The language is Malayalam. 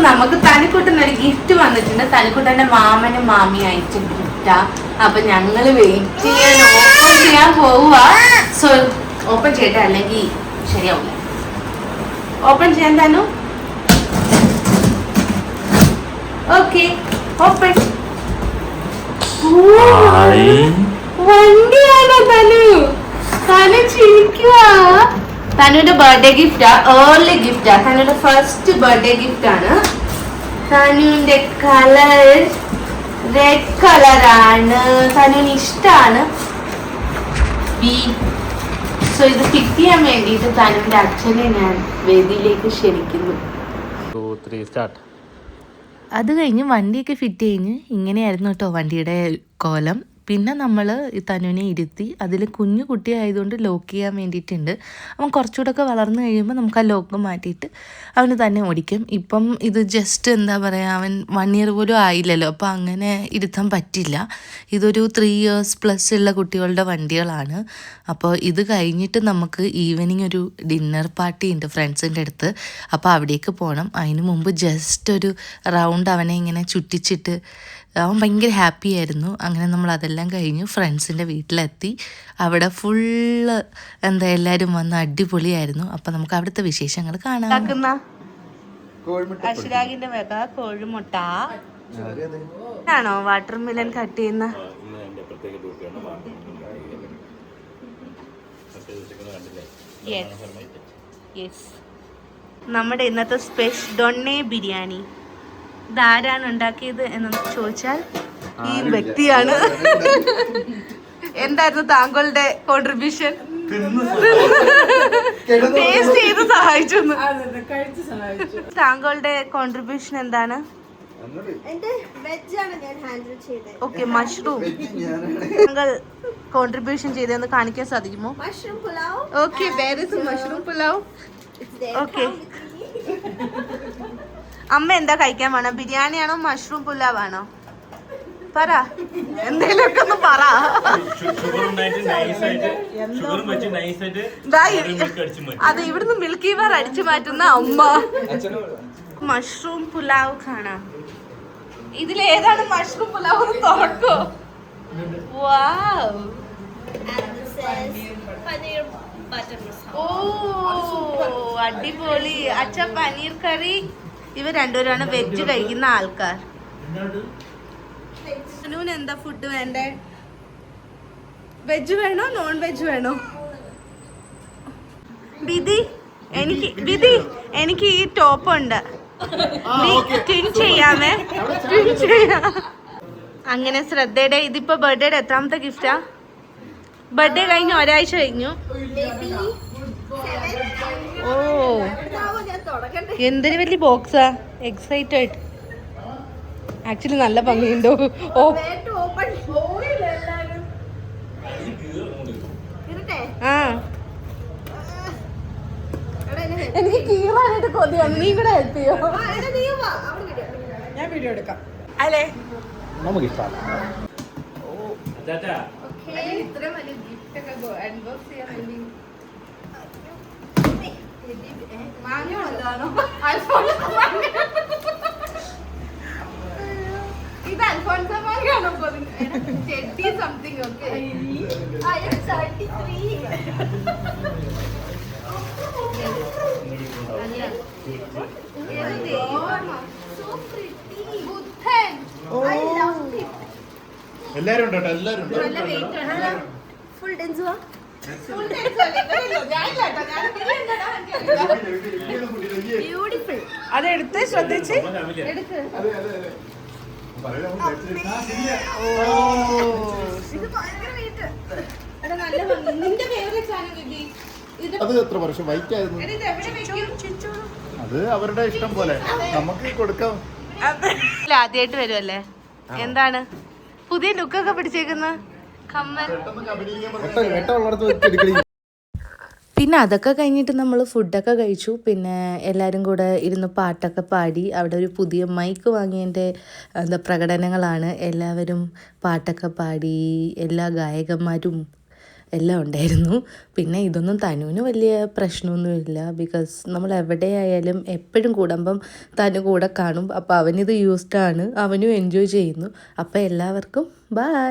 നമുക്ക് തനിക്കുട്ടനൊരു ഗിഫ്റ്റ് വന്നിട്ടുണ്ട്. തനിക്കുട്ടന്റെ മാമനും മാമിയും അയച്ച ഗിഫ്റ്റാ. അപ്പൊ ഞങ്ങള് വെയിറ്റ് ചെയ്യാൻ ഓപ്പൺ ചെയ്യാൻ പോവുക. സോ ഓപ്പൺ ചെയ്യട്ടെ, അല്ലെങ്കിൽ ശരിയാവില്ല. ഓപ്പൺ ചെയ്യാൻ തന്നു. Okay, open. വണ്ടിയാണോ തനു? തനു ചിരിക്കുക. തനുവിന്റെ ബർത്ത്ഡേ ഗിഫ്റ്റാ, ഏർലി ഗിഫ്റ്റാ. തനുവിന്റെ ഫസ്റ്റ് ബർത്ത്ഡേ ഗിഫ്റ്റ് ആണ്. തനുവിന്റെ കളർ റെഡ് കളറാണ്. തനുവിന് ഇഷ്ടമാണ്. സോ ഇത് ഫിറ്റ് ചെയ്യാൻ വേണ്ടിയിട്ട് തനുവിന്റെ അച്ഛനെ ഞാൻ വേദിയിലേക്ക് ക്ഷണിക്കുന്നു. അത് കഴിഞ്ഞ് വണ്ടിയൊക്കെ ഫിറ്റ് കഴിഞ്ഞ് ഇങ്ങനെയായിരുന്നു കേട്ടോ വണ്ടിയുടെ കോലം. പിന്നെ നമ്മൾ തനുവിനെ ഇരുത്തി അതിൽ കുഞ്ഞു കുട്ടിയായതുകൊണ്ട് ലോക്ക് ചെയ്യാൻ വേണ്ടിയിട്ടുണ്ട്. അവൻ കുറച്ചുകൂടെയൊക്കെ വളർന്നു കഴിയുമ്പോൾ നമുക്ക് ആ ലോക്ക് മാറ്റിയിട്ട് അവന് തന്നെ ഓടിക്കും. ഇപ്പം ഇത് ജസ്റ്റ് എന്താ പറയുക, അവൻ 1 year പോലും ആയില്ലല്ലോ, അപ്പോൾ അങ്ങനെ ഇരുത്താൻ പറ്റില്ല. ഇതൊരു 3 years പ്ലസ് ഉള്ള കുട്ടികളുടെ വണ്ടികളാണ്. അപ്പോൾ ഇത് കഴിഞ്ഞിട്ട് നമുക്ക് ഈവനിങ് ഒരു ഡിന്നർ പാർട്ടി ഉണ്ട് ഫ്രണ്ട്സിൻ്റെ അടുത്ത്. അപ്പോൾ അവിടേക്ക് പോകണം. അതിന് മുമ്പ് ജസ്റ്റ് ഒരു റൗണ്ട് അവനെ ഇങ്ങനെ ചുറ്റിച്ചിട്ട് അവൻ ഭയങ്കര ഹാപ്പി ആയിരുന്നു. അങ്ങനെ നമ്മൾ അതെല്ലാം കഴിഞ്ഞു ഫ്രണ്ട്സിൻ്റെ വീട്ടിലെത്തി. അവിടെ ഫുള്ള് എല്ലാവരും വന്ന് അടിപൊളിയായിരുന്നു. അപ്പം നമുക്ക് അവിടുത്തെ വിശേഷങ്ങൾ കാണാം. അശ്രാഗിന്റെ വക കോഴിമുട്ട ആണോ വാട്ടർ മിലൻ കട്ട് ചെയ്യുന്ന? നമ്മുടെ ഇന്നത്തെ സ്പെഷ്യൽ ഡൊണ്ണേ ബിരിയാണി. ഇതാരാണ് ഉണ്ടാക്കിയത് എന്ന് ചോദിച്ചാൽ ഈ വ്യക്തിയാണ്. എന്തായിരുന്നു താങ്കളുടെ കോൺട്രിബ്യൂഷൻ? ടേസ്റ്റ് ചെയ്ത് സഹായിച്ചു. താങ്കളുടെ കോൺട്രിബ്യൂഷൻ എന്താണ്? Okay, mushroom. താങ്കൾ കോൺട്രിബ്യൂഷൻ ചെയ്തെന്ന് കാണിക്കാൻ സാധിക്കുമോ? Okay, mushroom pulao. ഓക്കെ, അമ്മ എന്താ കഴിക്കാൻ വേണം? ബിരിയാണി ആണോ മഷ്റൂം പുലാവ് ആണോ? പറ, എന്തേലൊക്കെ ഒന്ന് പറ. അത് ഇവിടുന്ന് മിൽക്കി ബാർ അടിച്ചു മാറ്റുന്ന അമ്മ. മഷ്റൂം പുലാവ് കാണാം. ഇതിലേതാണ് മഷ്റൂം പുലാവ്? തുറക്കോ. വാവ്. ഓ അടിപൊളി. അച്ഛ പനീർ കറി. ഇവർ രണ്ടുപേരാണ് വെജ് കഴിക്കുന്ന ആൾക്കാർ. അനുവിന് എന്താ ഫുഡ് വേണ്ടേ? വെജ് വേണോ നോൺ വെജ് വേണോ? വിധി, എനിക്ക് ഈ ടോപ്പ് ഉണ്ട്. ട്വിൻ ചെയ്യാമേ? അങ്ങനെ ശ്രദ്ധയുടെ ഇതിപ്പോ ബർത്ത്ഡേയുടെ എത്രാമത്തെ ഗിഫ്റ്റാ? ബർത്ത്ഡേ കഴിഞ്ഞു, ഒരാഴ്ച കഴിഞ്ഞു. ഓ എന്തൊരു വലിയ ബോക്സാ. എക്സൈറ്റഡ്. ആക്ച്വലി നല്ല ഭംഗിയുണ്ടോ? ഓ ആ, എനിക്ക് കീറാനായിട്ട് കൊതിയാണ്. നീ കൂടെ ഹെൽപ്പ് ചെയ്യോ? ഞാൻ വീഡിയോ എടുക്കാം. അല്ലേ ഇത്രയും വലിയ ഗിഫ്റ്റ് ഒക്കെ അൺബോക്സ് ചെയ്യാൻ വേണ്ടി വാങ്ങിയോളാണോ? ഇത് അൽഫോൺസോ വാങ്ങിയാണോ? ചെട്ടി സംതിങ്. ഓക്കെ, എല്ലാരും ഉണ്ടോ? എല്ലാരും ഫുൾ ഡെൻസുവാ. ബ്യൂട്ടിഫുൾ. അതെടുത്ത് ശ്രദ്ധിച്ച് എടുക്ക്. അത് എത്ര വർഷം വൈറ്റ് ആയിരുന്നു? അത് അവരുടെ ഇഷ്ടം പോലെ നമുക്ക് കൊടുക്കാം. ആദ്യമായിട്ട് വരുമല്ലേ? എന്താണ് പുതിയ ലുക്കൊക്കെ പിടിച്ചേക്കുന്ന കമ്മൽ? പിന്നെ അതൊക്കെ കഴിഞ്ഞിട്ട് നമ്മൾ ഫുഡൊക്കെ കഴിച്ചു. പിന്നെ എല്ലാവരും കൂടെ ഇരുന്ന് പാട്ടൊക്കെ പാടി. അവിടെ ഒരു പുതിയ മൈക്ക് വാങ്ങിയതിൻ്റെ പ്രകടനങ്ങളാണ്. എല്ലാവരും പാട്ടൊക്കെ പാടി. എല്ലാ ഗായകന്മാരും എല്ലാം ഉണ്ടായിരുന്നു. പിന്നെ ഇതൊന്നും തനുവിന് വലിയ പ്രശ്നമൊന്നുമില്ല. ബിക്കോസ് നമ്മൾ എവിടെയായാലും എപ്പോഴും കൂടുമ്പം തനു കൂടെ കാണും. അപ്പോൾ അവനിത് യൂസ്ഡ് ആണ്, അവനും എൻജോയ് ചെയ്യുന്നു. അപ്പോൾ എല്ലാവർക്കും ബൈ.